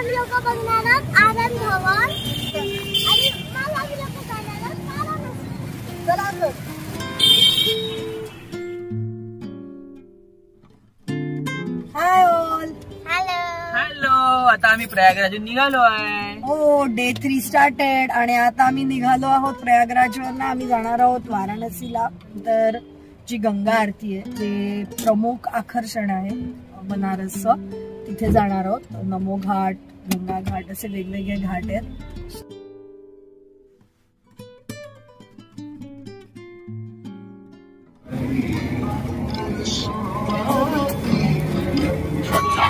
आम्ही लोक बघणार आहोत आनंद भवन आणि मग आम्ही लोक जाणार आहोत वाराणसी. चला तर. Hi all. हॅलो. हॅलो. आता आम्ही प्रयागराजून निघालो आहे. हो, डे 3 स्टार्टेड आणि आता आम्ही निघालो आहोत प्रयागराजवरनं. आम्ही जाणार आहोत वाराणसीला. तर जी गंगा आरती आहे जे प्रमुख आकर्षण आहे बनारसचं, तिथे जाणार आहोत. नमो घाट, गंगा घाट असे वेगवेगळे घाट आहेत.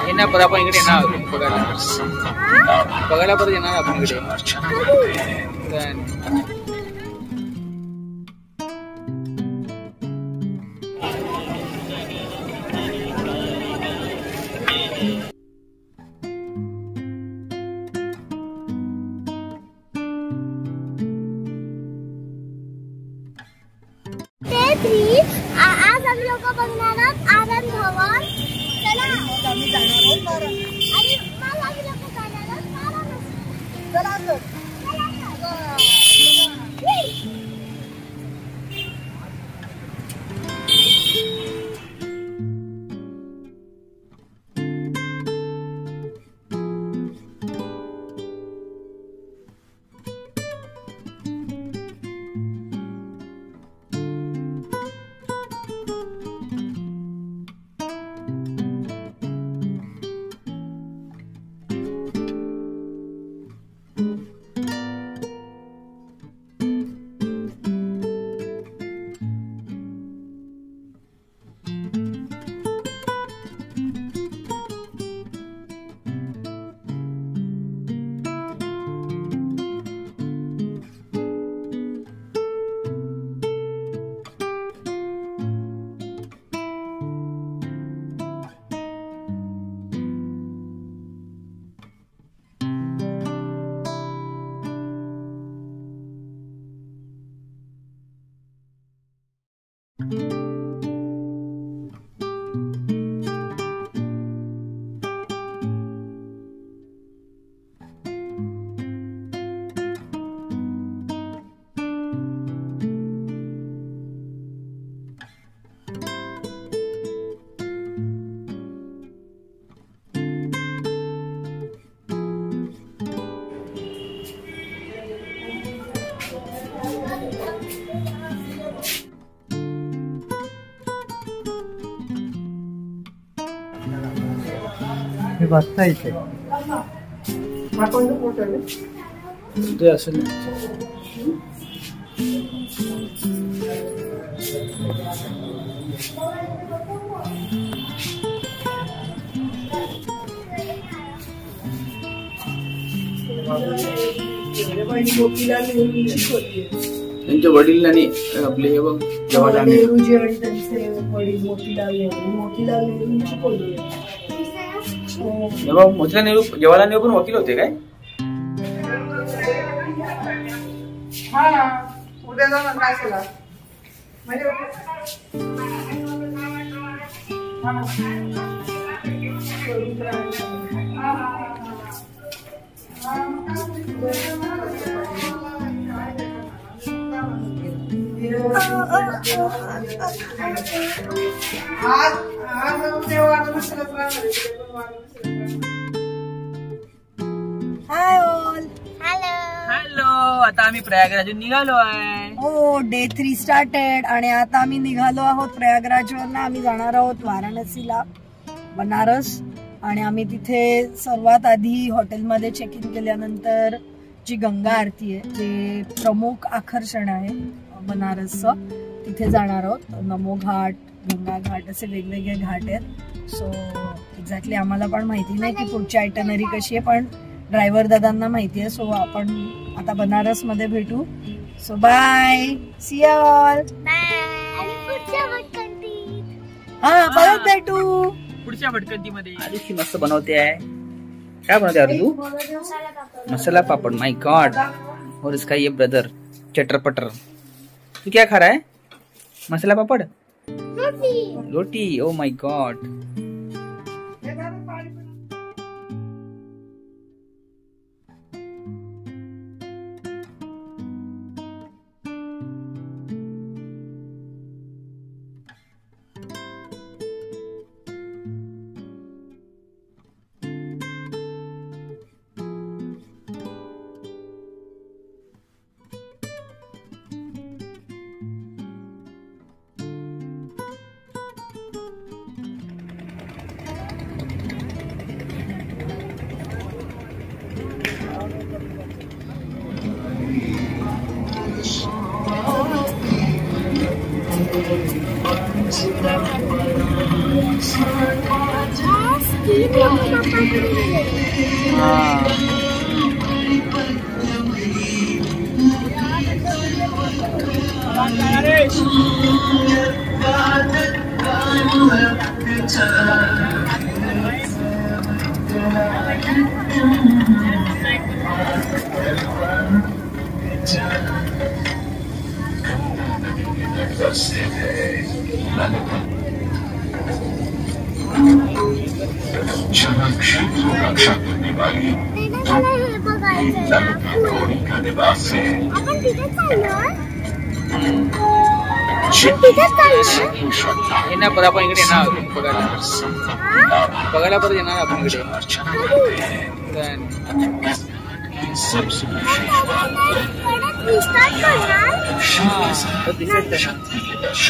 येणार परत आपण इकडे येणार आहोत बघायला परत येणार आपण इकडे. आज आम्ही लोक बघणार आहोत आनंद भवन. चला. आम्ही जाणार आहोत वाराणसी. आणि मग आम्ही लोक जाणार आहोत वाराणसी. चला तर. हे बघता इथे ते असेल. त्यांच्या वडिलांनी आपले हे बघ जवाहरलाल नेहरूजी आणि त्यांचे वडील मोतीलाल नेहरूंची पोळी. मोतीलाल नेहरू, जवाहरलाल नेहरू पण वकील होते काय? उद्या जाऊन क्लासला म्हणजे हाय ऑल. हॅलो. हॅलो. आता आम्ही प्रयागराजून निघालो आहे. हो, डे 3 स्टार्टेड आणि आता आम्ही निघालो आहोत प्रयागराजवरनं. आम्ही जाणार आहोत वाराणसीला, बनारस. आणि आम्ही तिथे सर्वात आधी हॉटेलमध्ये चेक इन केल्यानंतर जी गंगा आरती आहे जे प्रमुख आकर्षण आहे बनारसचं, तिथे जाणार आहोत. नमो घाट, गंगा घाट असे वेगवेगळे घाट आहेत. सो एक्झॅक्टली आम्हाला पण माहिती नाही की पुढची आयटनरी कशी आहे, पण ड्रायव्हर दादांना माहिती आहे. सो आपण आता बनारस मध्ये भेटू. So bye, see you all. हा, परत भेटू पुढच्या भटकंतीमध्ये. आरुषी मस्त बनवते आहे. क्या बनवते यार तू? मसाला पापड़. माय गॉड. और इसका ये ब्रदर चटर पटर. तू क्या खा रहा है? मसाला पापड़, रोटी. Oh my god. येणार परत आपण इकडे येणार बघायला परत येणार आपण इकडे.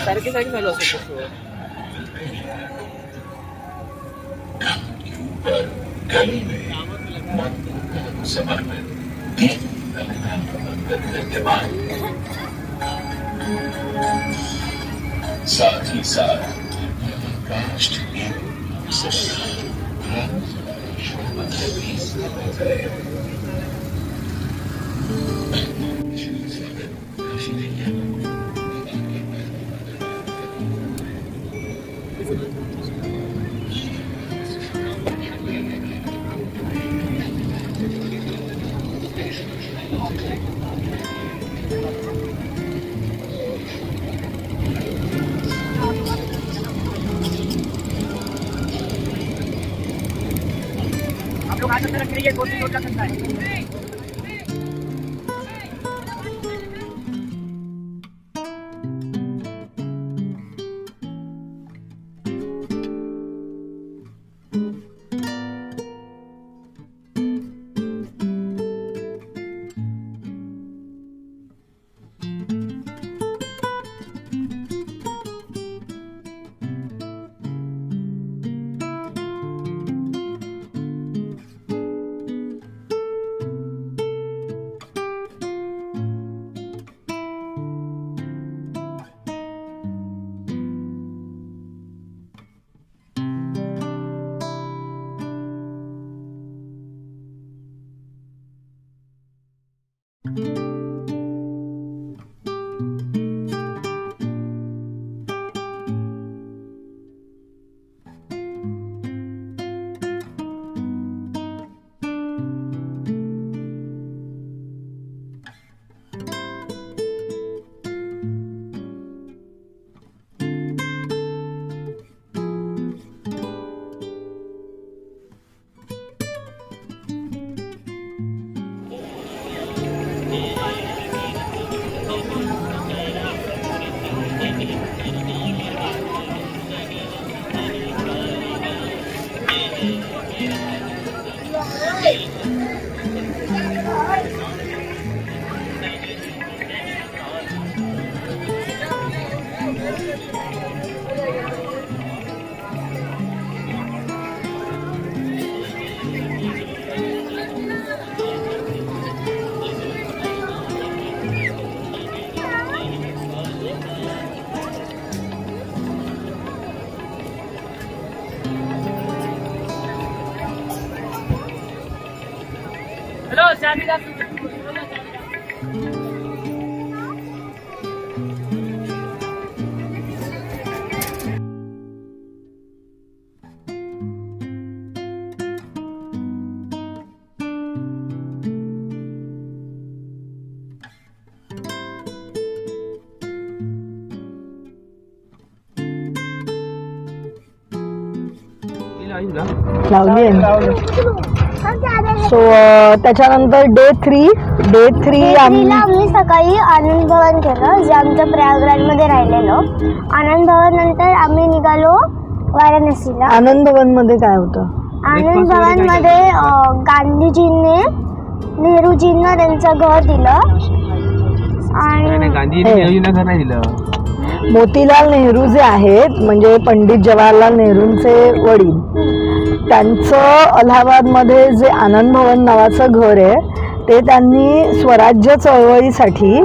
सारखी सारखी चालू असतो. साथ ही साथ आप लोग आ सकते हैं, ये कोशिश हो सकता है. Hello, Samira. लावली आहे. सो त्याच्यानंतर डे थ्री आम्ही सकाळी आनंद भवन केलं, जे आमचं प्रयागराजमध्ये राहिलेलं. आनंद भवन नंतर आम्ही निघालो वाराणसीला. आनंद भवन मध्ये काय होतं? आनंद भवन मध्ये गांधीजींनी नेहरूजींना त्यांचं घर दिलं आणि गांधीजींना घर नाही दिलं. मोतीलाल नेहरू जे आहेत म्हणजे पंडित जवाहरलाल नेहरूंचे वडील, त्यांचं अलाहाबादमध्ये जे आनंद भवन नावाचं घर आहे ते त्यांनी स्वराज्य चळवळीसाठी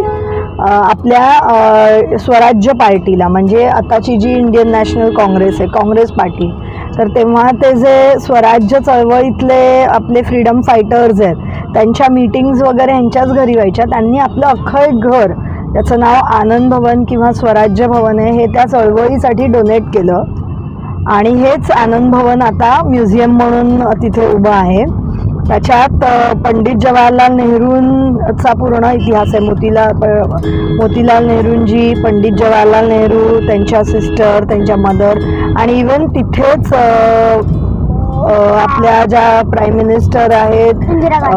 आपल्या स्वराज्य पार्टीला, म्हणजे आताची जी इंडियन नॅशनल काँग्रेस आहे, काँग्रेस पार्टी, तर तेव्हा ते जे स्वराज्य चळवळीतले आपले फ्रीडम फायटर्स आहेत त्यांच्या मीटिंग्स वगैरे ह्यांच्याच घरी व्हायच्या. त्यांनी आपलं अख्खं एक घर, त्याचं नाव आनंद भवन किंवा स्वराज्य भवन आहे, हे त्या चळवळीसाठी डोनेट केलं. आणि हेच आनंद भवन आता म्युझियम म्हणून तिथे उभं आहे. त्याच्यात पंडित जवाहरलाल नेहरूंचा पूर्ण इतिहास आहे. मोतीलाल नेहरूंजी, पंडित जवाहरलाल नेहरू, त्यांच्या सिस्टर, त्यांच्या मदर, आणि इवन तिथेच आपल्या ज्या प्राईम मिनिस्टर आहेत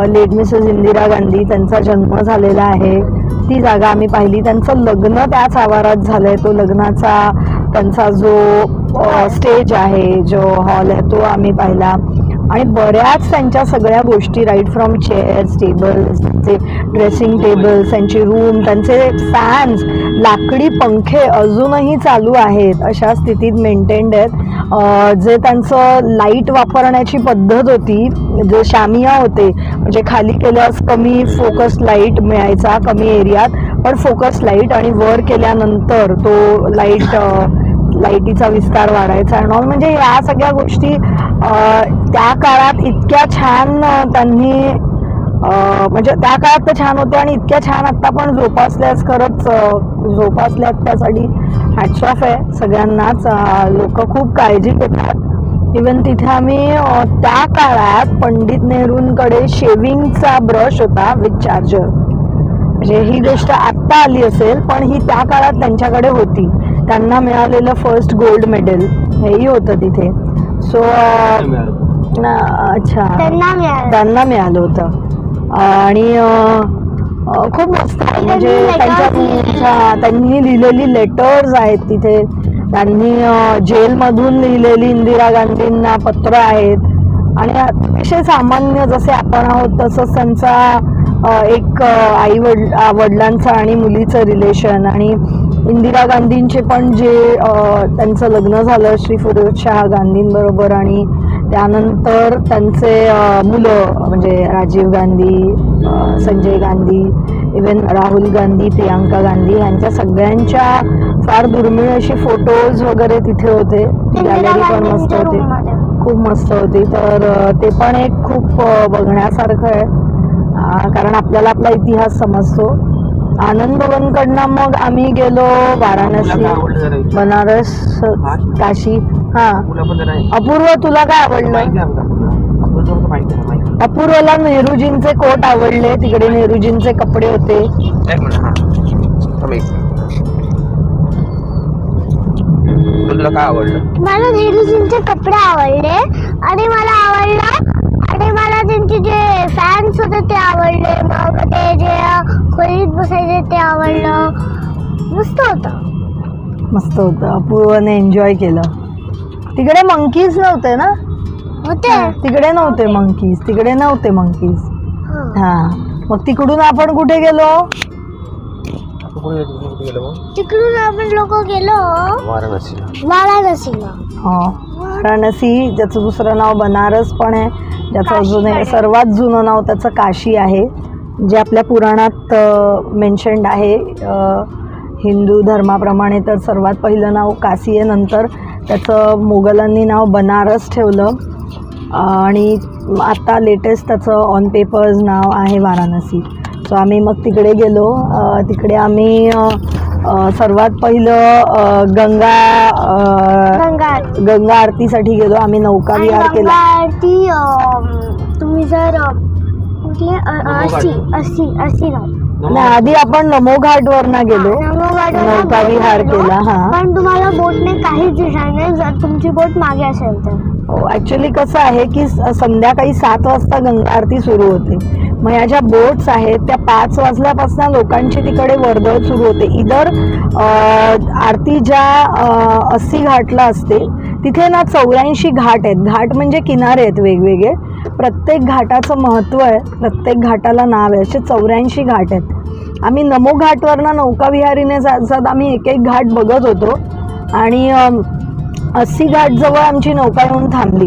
लेट मिसेस इंदिरा गांधी, त्यांचा जन्म झालेला आहे. ती जागा आम्ही पाहिली. त्यांचं लग्न त्याच आवारात झालंय. तो लग्नाचा त्यांचा जो स्टेज आहे, जो हॉल आहे, तो आम्ही पाहिला. आणि बऱ्याच त्यांच्या सगळ्या गोष्टी, राईट फ्रॉम चेअर्स, टेबल्स, त्यांचे ड्रेसिंग टेबल्स, त्यांची रूम, त्यांचे फॅन्स, लाकडी पंखे अजूनही चालू आहेत, अशा स्थितीत मेंटेन्ड आहेत. जे त्यांचं लाईट वापरण्याची पद्धत होती, जे शामिया होते, म्हणजे खाली केल्यास कमी फोकस लाईट मिळायचा कमी एरियात, पण फोकस लाईट, आणि वर केल्यानंतर तो लाईटीचा विस्तार वाढायचा आणि ऑल. म्हणजे या सगळ्या गोष्टी त्या काळात इतक्या छान त्यांनी, म्हणजे त्या काळात तर छान होत्या आणि इतक्या छान आत्ता पण जोपासल्यास, खरंच जोपासल्यात, त्यासाठी हॅट्स ऑफ आहे सगळ्यांनाच. लोक खूप काळजी घेतात. इवन तिथे आम्ही त्या काळात पंडित नेहरूंकडे शेविंगचा ब्रश होता विथ चार्जर. म्हणजे ही गोष्ट आत्ता आली असेल, पण ही त्या काळात त्यांच्याकडे होती. त्यांना मिळालेलं फर्स्ट गोल्ड मेडल हेही होतं तिथे. सो अच्छा, त्यांना मिळालं होतं. आणि खूप मस्त, म्हणजे त्यांनी लिहिलेली लेटर्स आहेत तिथे. त्यांनी जेलमधून लिहिलेली इंदिरा गांधींना पत्र आहेत. आणि अतिशय सामान्य जसे आपण आहोत तसंच त्यांचा एक वडिलांचं आणि मुलीचं रिलेशन, आणि इंदिरा गांधींचे पण जे त्यांचं लग्न झालं श्री फिरोजशाह गांधींबरोबर, आणि त्यानंतर त्यांचे मुलं म्हणजे राजीव गांधी, संजय गांधी, इवन राहुल गांधी, प्रियांका गांधी, यांच्या सगळ्यांच्या फार दुर्मिळ अशी फोटोज वगैरे तिथे होते. गॅलरी पण मस्त होती, खूप मस्त होती. तर ते पण एक खूप बघण्यासारखं आहे, कारण आपल्याला आपला इतिहास समजतो. आनंद भवनकडनं मग आम्ही गेलो वाराणसी, बनारस, काशी. हा अपूर्व, तुला काय आवडलं? अपूर्वला नेहरूजींचे कोट आवडले. तिकडे नेहरूजींचे कपडे होते. तुला काय आवडलं? मला नेहरूजींचे कपडे आवडले, आणि मला त्यांचे जे फॅन्स होते ते आवडले. मग ते जे खोलीत बसायचे ते आवडलं. मस्त होतं. अपूर्वने एन्जॉय केलं. तिकडे मंकीज नव्हते ना? होते. तिकडे नव्हते मंकीज. हा, मग तिकडून आपण कुठे गेलो? तिकडून आपण लोक गेलो वाराणसीला. वाराणसी, ज्याचं दुसरं नाव बनारस पण आहे, ज्याचं अजून सर्वात जुनं नाव त्याचं काशी आहे, जे आपल्या पुराणात मेन्शन्ड आहे. हिंदू धर्माप्रमाणे तर सर्वात पहिलं नाव काशी आहे, नंतर त्याचं मोगलांनी नाव बनारस ठेवलं, आणि आता लेटेस्ट त्याचं ऑन पेपर्स नाव आहे वाराणसी. सो आम्ही मग तिकडे गेलो. तिकडे आम्ही सर्वात पहिलं गंगा आरतीसाठी गेलो. आम्ही नौका विहार केला. आरती तुम्ही जर आधी आपण नमो घाट वरनं गेलो, नौका विहार केला. हा, पण तुम्हाला बोटने काहीच दिसणार नाही जर तुमची बोट मागे असेल तर. ॲक्च्युली कसं आहे की संध्याकाळी 7 वाजता गंगा आरती सुरू होते. मग या ज्या बोट्स आहेत त्या 5 वाजल्यापासून लोकांची तिकडे वर्दळ सुरू होते. इधर आरती ज्या 80 घाटला असते तिथे ना 84 घाट आहेत. घाट म्हणजे किनारे आहेत वेगवेगळे. प्रत्येक घाटाचं महत्त्व आहे, प्रत्येक घाटाला नाव आहे. असे 84 घाट आहेत. आम्ही नमो घाटवरनं नौका विहारीने जात आम्ही एक घाट बघत होतो, आणि 80 घाट जवळ आमची नौका येऊन थांबली.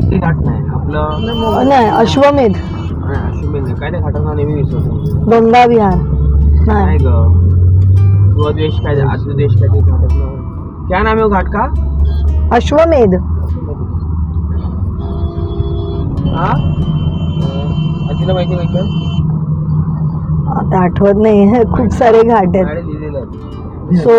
नाही, अश्वमेध काय त्या घाटाचं नाव नेहमी विसरतो. गंगा विहार नाही ग, द्वेष काय आत्मदेश काय ते घाटाचं नाव. क्या नाम है वो घाट का? अश्वमेध. हा तिला माहिती माहिती आता आठवत नाही, खूप सारे घाट आहेत. सो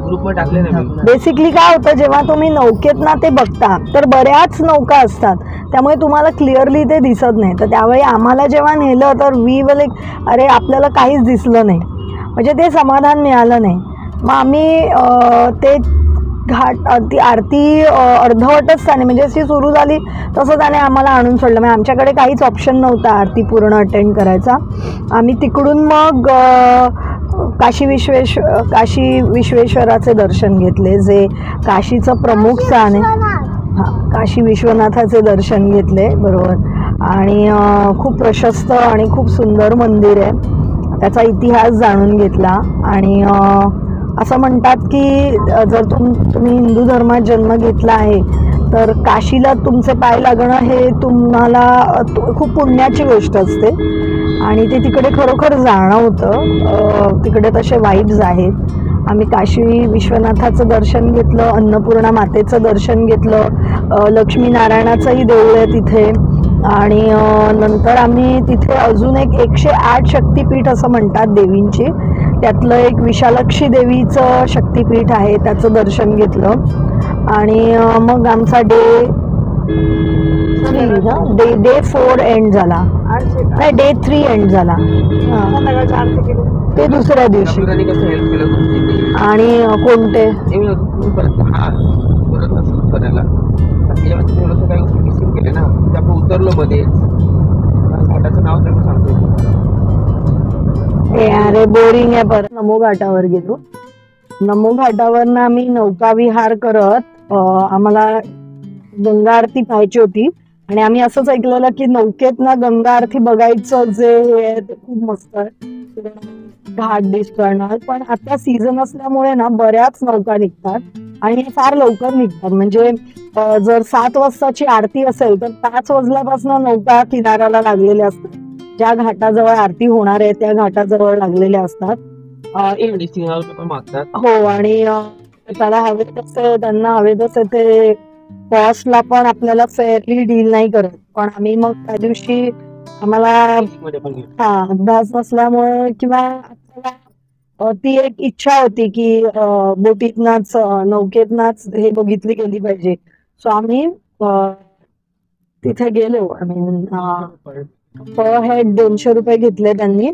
ग्रुप मध्ये टाकले ना मी. बेसिकली काय होतं, जेव्हा तुम्ही नौकेत ना ते बघता तर बऱ्याच नौका असतात, त्यामुळे तुम्हाला क्लिअरली ते दिसत नाही. तर त्यावेळी आम्हाला जेव्हा नेलं तर वी विल अरे आपल्याला काहीच दिसलं नाही, म्हणजे ते समाधान मिळालं नाही. मग आम्ही ते घाट ती आरती अर्धवटच त्याने म्हणजे अशी सुरू झाली तसं त्याने आम्हाला आणून सोडलं. म्हणजे आमच्याकडे काहीच ऑप्शन नव्हता आरती पूर्ण अटेंड करायचा. आम्ही तिकडून मग काशी विश्वेश्वराचे दर्शन घेतले, जे काशीचं प्रमुख स्थान आहे. हां, काशी विश्वनाथाचे दर्शन घेतले, बरोबर. आणि खूप प्रशस्त आणि खूप सुंदर मंदिर आहे, त्याचा इतिहास जाणून घेतला. आणि असं म्हणतात की जर तुम्ही हिंदू धर्मात जन्म घेतला आहे तर काशीला तुमचे पाय लागणं हे तुम्हाला खूप पुण्याची गोष्ट असते. आणि ते तिकडे खरोखर जाणवतं, तिकडे तसे वाईब्स आहेत. आम्ही काशी विश्वनाथाचं दर्शन घेतलं, अन्नपूर्णा मातेचं दर्शन घेतलं, लक्ष्मीनारायणाचंही देऊळ आहे तिथे. आणि नंतर आम्ही तिथे अजून एक 108 शक्तिपीठ असं म्हणतात देवींची, त्यातलं एक विशालाक्षी देवीचं शक्तिपीठ आहे, त्याचं दर्शन घेतलं. आणि मग आमचा डे 4 एंड झाला, नाही डे 3 एंड झाला, ते दुसऱ्या दिवशी. आणि कोणते उतरलो मध्ये घाटाचं नाव त्यांना सांगतो. अरे बोरिंग आहे. परत नमो घाटावर गेलो. नमो घाटावर आम्ही नौका विहार करत आम्हाला गंगा आरती पाहायची होती. आणि आम्ही असंच ऐकलेलं की नौकेत ना गंगा आरती बघायचं जे आहे ते खूप मस्त आहे, घाट दिसणार. पण आता सीझन असल्यामुळे ना बऱ्याच नौका निघतात आणि फार लवकर निघतात. म्हणजे जर 7 वाजताची आरती असेल तर 5 वाजल्यापासून नौका किनाऱ्याला लागलेल्या असतात, ज्या घाटाजवळ आरती होणार आहे त्या घाटाजवळ लागलेल्या असतात. हो, आणि त्याला हवे तसे त्यांना हवे तसे ते कॉस्टला पण आपल्याला फेअरली डील नाही करत. पण आम्ही मग त्या दिवशी आम्हाला अभ्यास नसल्यामुळे किंवा ती एक इच्छा होती की बोटीतनाच नौकेतनाच हे बघितली गेली पाहिजे. सो आम्ही तिथे गेलो. आय मीन पर हेड 200 रुपये घेतले त्यांनी.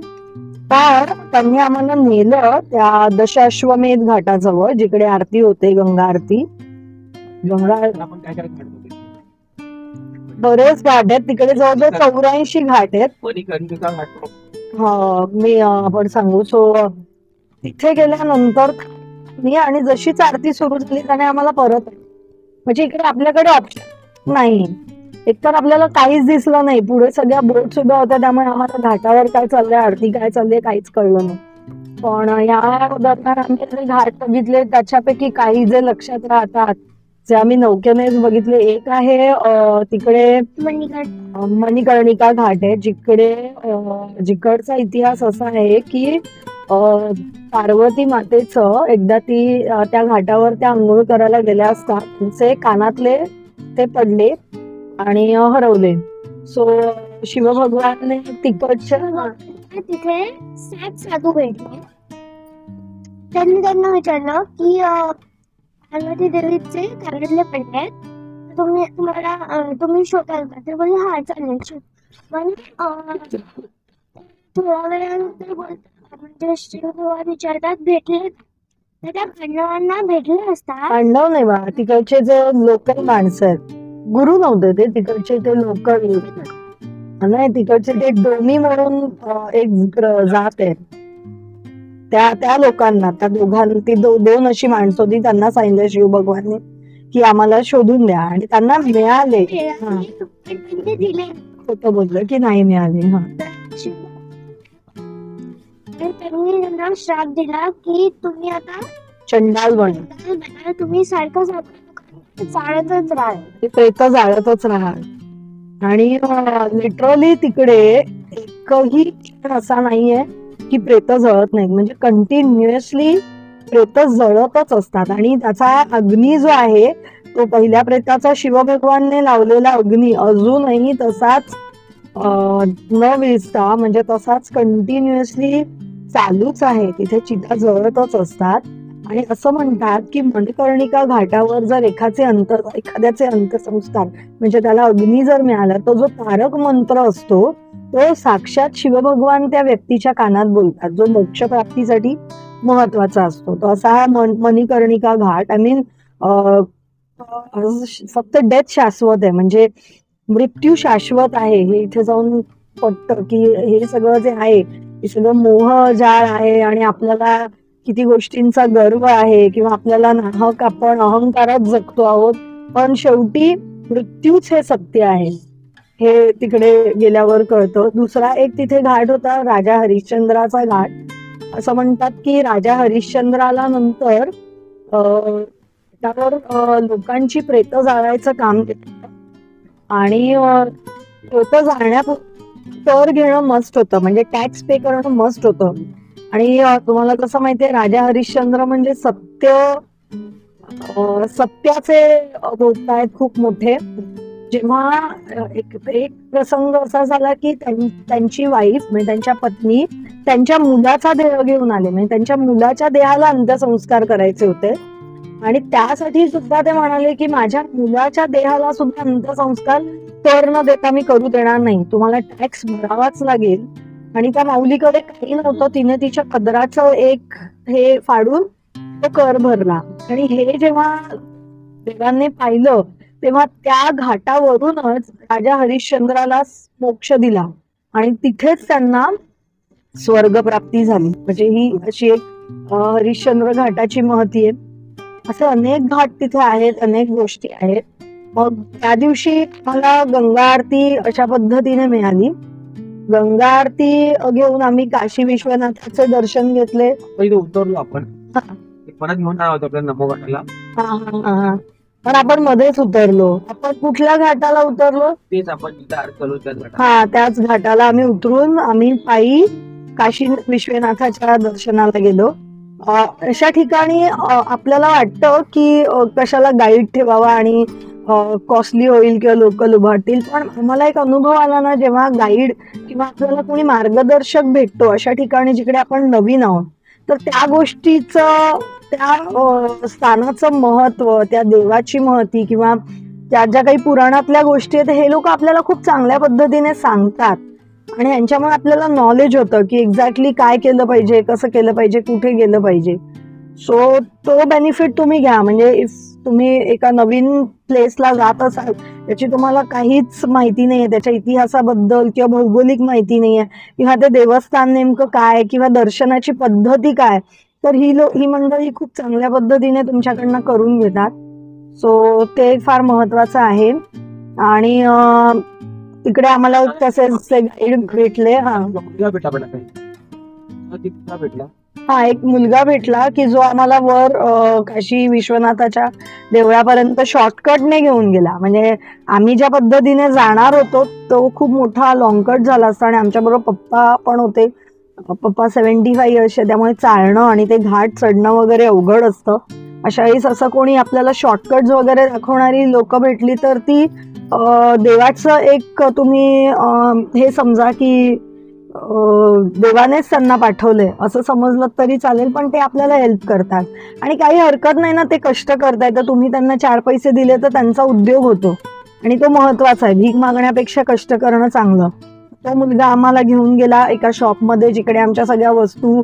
पण त्यांनी आम्हाला नेलं त्या दशाश्वमेध घाटाजवळ, जिकडे आरती होते, गंगा आरती. बरेच घाट आहेत तिकडे, जवळजवळ 84 घाट आहेत. मी आपण सांगू. सो तिथे गेल्यानंतर मी आणि जशीच आरती सुरू झाली त्याने आम्हाला परत, म्हणजे इकडे आपल्याकडे ऑप्शन नाही, एकतर आपल्याला काहीच दिसलं नाही, पुढे सगळ्या बोट सुद्धा होत्या, त्यामुळे आम्हाला घाटावर काय चाललंय, आरती काय चाललंय काहीच कळलं नाही. पण या दरम्यान आम्ही जे घाट बघितले त्याच्यापैकी काही जे लक्षात राहतात जे आम्ही नौकेनेच बघितले, एक आहे तिकडे मणिकर्णिका घाट आहे, जिकडचा इतिहास असा आहे की पार्वती मातेचं एकदा ती त्या घाटावर त्या आंघोळ करायला गेल्या असता त्यांचे कानातले ते पडले आणि हरवले. सो शिवभगवानने तिकडच्या तिथे 7 साधू भेटले. त्यांनी त्यांना विचारलं की पार्वती देवीचे कानातले पडले, तुम्ही शोधाल का? ते बोलले हा चालेल. पण थोड्या वेळानंतर बोलतात, म्हणजे शिवभगवान विचारतात भेटले तर त्या पांडवांना भेटले असतात. पांडव नाही बा, तिकडचे जे लोकल माणसं आहेत, गुरु नव्हते ते, तिकडचे ते लोकल नाही, तिकडचे ते डोमी म्हणून एक जात आहे, त्या लोकांना, त्या दोघांनी, दोन अशी माणसं होती, त्यांना सांगितलं शिव भगवानने की आम्हाला शोधून द्या, आणि त्यांना मिळाले. होतं बोललं की नाही मिळाले. त्यांनी त्यांना श्राप दिला की तुम्ही आता चंडाल बना, तुम्ही सारखं चाळतच राहाल, प्रेत जाळतच राहाल. आणि लिटरली तिकडे एकही क्षण असा नाहीये की प्रेत जळत नाहीत. म्हणजे कंटिन्युअसली प्रेत जळतच असतात. आणि त्याचा अग्नी जो आहे तो पहिल्या प्रेताचा शिवभगवानने लावलेला अग्नी अजूनही तसाच न विजता म्हणजे तसाच कंटिन्युअसली चालूच आहे. तिथे चिता जळतच असतात. आणि असं म्हणतात की मणिकर्णिका घाटावर जर एखाद्याचे अंत्यसंस्कार म्हणजे त्याला अग्नी जर मिळाला, तो जो तारक मंत्र असतो तो साक्षात शिवभगवान त्या व्यक्तीच्या कानात बोलतात, जो मोक्ष प्राप्तीसाठी महत्वाचा असतो. तो असा हा मणिकर्णिका घाट. आय मीन फक्त डेथ शाश्वत आहे, म्हणजे मृत्यू शाश्वत आहे हे इथे जाऊन पटतं की हे सगळं जे आहे हे सगळं मोहजाळ आहे आणि आपल्याला किती गोष्टींचा गर्व आहे किंवा आपल्याला नाहक आपण अहंकारात जगतो आहोत, पण शेवटी मृत्यूच हे सत्य आहे हे तिकडे गेल्यावर कळतं. दुसरा एक तिथे घाट होता राजा हरिश्चंद्राचा घाट. असं म्हणतात की राजा हरिश्चंद्राला नंतर त्यावर लोकांची प्रेत जाळायचं काम केलं आणि प्रेत जाळण्यात कर घेणं मस्ट होतं, म्हणजे टॅक्स पे करणं मस्ट होतं. आणि तुम्हाला कसं माहितीये, राजा हरिश्चंद्र म्हणजे सत्याचे भोक्ता आहेत खूप मोठे. जेव्हा एक प्रसंग असा झाला की त्यांची वाईफ म्हणजे त्यांच्या पत्नी त्यांच्या मुलाचा देह घेऊन आले, म्हणजे त्यांच्या मुलाच्या देहाला अंत्यसंस्कार करायचे होते आणि त्यासाठी सुद्धा ते म्हणाले की माझ्या मुलाच्या देहाला सुद्धा अंत्यसंस्कार कर न देता मी करू देणार नाही, तुम्हाला टॅक्स भरावाच लागेल. आणि त्या माऊलीकडे काही नव्हतं, तिने तिच्या पदराचं एक हे फाडून तो कर भरला. आणि हे जेव्हा देवांनी पाहिलं तेव्हा त्या घाटावरूनच राजा हरिश्चंद्राला मोक्ष दिला आणि तिथेच त्यांना स्वर्गप्राप्ती झाली. म्हणजे ही अशी एक हरिश्चंद्र घाटाची महती आहे. असे अनेक घाट तिथे आहेत, अनेक गोष्टी आहेत. मग त्या दिवशी मला गंगा आरती अशा पद्धतीने मिळाली. गंगा आरती घेऊन आम्ही काशी विश्वनाथाचे दर्शन घेतले. उतरलो आपण परत घेऊन आपल्या नमो घाटाला. पण आपण मध्येच उतरलो. आपण कुठल्या घाटाला उतरलो? तेच आपण त्याच घाटाला आम्ही उतरून आम्ही पायी काशी विश्वनाथाच्या दर्शनाला गेलो. अशा ठिकाणी आपल्याला वाटतं की कशाला गाईड ठेवावा आणि कॉस्टली होईल किंवा लोकल उभारतील, पण आम्हाला एक अनुभव आला ना, जेव्हा गाईड किंवा आपल्याला कोणी मार्गदर्शक भेटतो अशा ठिकाणी जिकडे आपण नवीन आहोत, तर त्या गोष्टीचं त्या स्थानाचं महत्व, त्या देवाची महती किंवा त्या ज्या काही पुराणातल्या गोष्टी आहेत हे लोक आपल्याला खूप चांगल्या पद्धतीने सांगतात आणि ह्यांच्यामुळे आपल्याला नॉलेज होतं की एक्झॅक्टली काय केलं पाहिजे, कसं केलं पाहिजे, कुठे गेलं पाहिजे. सो तो बेनिफिट तुम्ही घ्या. म्हणजे इफ तुम्ही एका नवीन प्लेसला जात असाल, त्याची तुम्हाला काहीच माहिती नाहीये, त्याच्या इतिहासाबद्दल किंवा भौगोलिक माहिती नाहीये किंवा ते देवस्थान नेमकं काय किंवा दर्शनाची पद्धती काय, तर ही मंडळी खूप चांगल्या पद्धतीने तुमच्याकडनं करून घेतात. सो ते फार महत्वाचं आहे. आणि तिकडे आम्हाला तसेच गाईड भेटले. एक मुलगा भेटला की जो आम्हाला वर काशी विश्वनाथाच्या देवळापर्यंत शॉर्टकटने घेऊन गेला. म्हणजे आम्ही ज्या पद्धतीने जाणार होतो तो खूप मोठा लॉंगकट झाला असता आणि आमच्याबरोबर पप्पा पण होते. पप्पा 75 इयर्सचे, त्यामुळे चालणं आणि ते घाट चढणं वगैरे अवघड असतं. अशा वेळेस असं कोणी आपल्याला शॉर्टकट वगैरे दाखवणारी लोक भेटली तर ती देवाचं एक तुम्ही हे समजा की देवानेच त्यांना पाठवलंय असं समजलं तरी चालेल, पण ते आपल्याला हेल्प करतात आणि काही हरकत नाही ना, ते कष्ट करतायत तर तुम्ही त्यांना 4 पैसे दिले तर त्यांचा उद्योग होतो आणि तो महत्वाचा आहे. भीक मागण्यापेक्षा कष्ट करणं चांगलं. तो मुलगा आम्हाला घेऊन गेला एका शॉपमध्ये जिकडे आमच्या सगळ्या वस्तू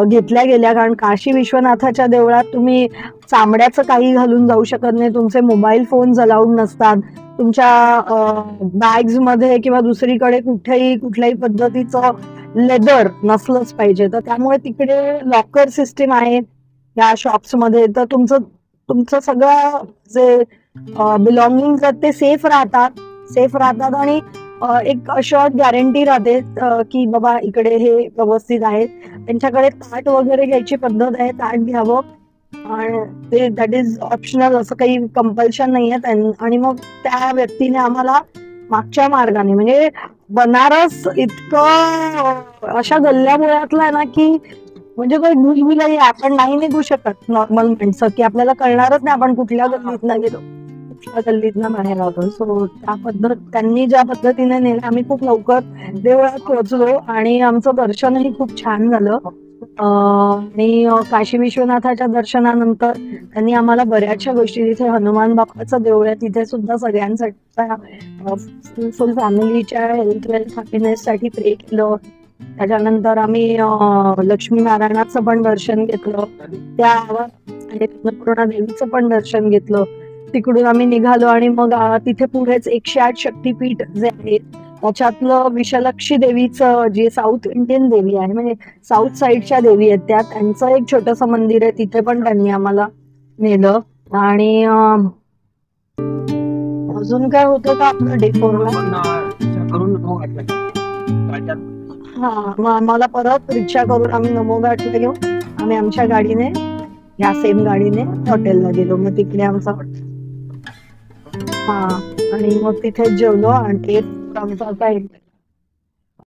घेतल्या गेल्या, कारण काशी विश्वनाथाच्या देवळात तुम्ही चामड्याचं काही घालून जाऊ शकत नाही, तुमचे मोबाईल फोन्स अलाउड नसतात, तुमच्या बॅग्स मध्ये किंवा दुसरीकडे कुठल्याही पद्धतीचं लेदर नसलंच पाहिजे. तर त्यामुळे तिकडे लॉकर सिस्टीम आहे या शॉप्स मध्ये, तर तुमचं सगळं जे बिलॉंगिंग ते सेफ राहतात आणि एक अशॉर्ट गॅरंटी राहते की बाबा इकडे हे व्यवस्थित आहे. त्यांच्याकडे ताट वगैरे घ्यायची पद्धत आहे, ताट घ्यावं आणि ते दॅट इज ऑप्शनल, असं काही कंपल्शन नाही आहे. आणि मग त्या व्यक्तीने आम्हाला मागच्या मार्गाने, म्हणजे बनारस इतकं अशा गल्ल्या मुळातलं आहे ना की म्हणजे काही भूलभुलैया आपण नाही निघू शकत नॉर्मल माणसं, की आपल्याला कळणारच नाही आपण कुठल्या गल्लीतनं गेलो, कुठल्या गल्लीतनं बाहेर आलो. सो त्या त्यांनी ज्या पद्धतीने नेलं, आम्ही खूप लवकर देवळात पोहोचलो आणि आमचं दर्शनही खूप छान झालं. आणि काशी विश्वनाथाच्या दर्शनानंतर त्यांनी आम्हाला बऱ्याचशा गोष्टी, तिथे हनुमान बाप्पाचं देऊळ आहे, तिथे सुद्धा सगळ्यांसाठी फुल फॅमिलीच्या हेल्थ वेल्थ हॅपीनेस साठी प्रे केलं. त्याच्यानंतर आम्ही लक्ष्मीनारायणाचं पण दर्शन घेतलं, त्यावर अन्नपूर्णा देवीचं पण दर्शन घेतलं. तिकडून आम्ही निघालो आणि मग तिथे पुढेच 108 शक्तीपीठ जे आहेत त्याच्यातलं विशालाक्षी देवीचं, जे साऊथ इंडियन देवी आहे, म्हणजे साऊथ साईडच्या देवी आहेत त्या, त्यांचं एक छोटंसं मंदिर आहे, तिथे पण त्यांनी आम्हाला नेलं. आणि अजून काय होतं का आपलं डे 4ला? हा, मग आम्हाला परत रिक्षा करून आम्ही नमो घाटला घेऊन आम्ही आमच्या गाडीने, या सेम गाडीने हॉटेलला गेलो. मग तिकडे आमचा आणि मग तिथे जेवलो आणि आमचा